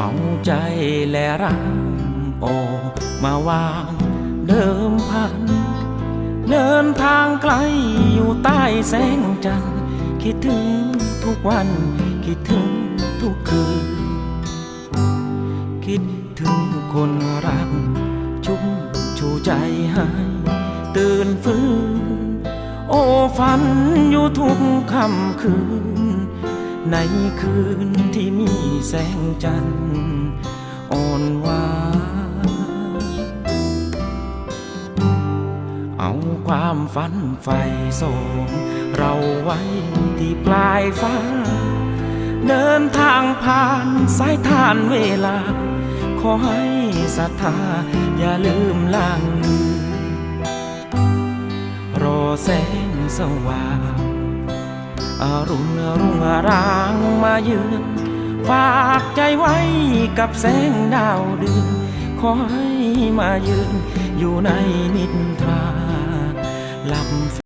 เอาใจและร่างออกมาวางเดิมพันเดินทางไกลอยู่ใต้แสงจันทร์คิดถึงทุกวันคิดถึงทุกคืนคิดถึงคนรักชุ่มชูใจให้ตื่นฟื้นโอ้ฝันอยู่ทุกค่ำคืนในคืนที่มีแสงจันทร์อ่อนหวานเอาความฝันใฝ่ส่งเราไว้ที่ปลายฟ้าเดินทางผ่านสายทานเวลาขอให้ศรัทธาอย่าลืมล้างมือรอแสงสว่างอรุณรุ่งรางมาเยือนฝากใจไว้กับแสงดาวเดือนขอให้มายืนอยู่ในนิด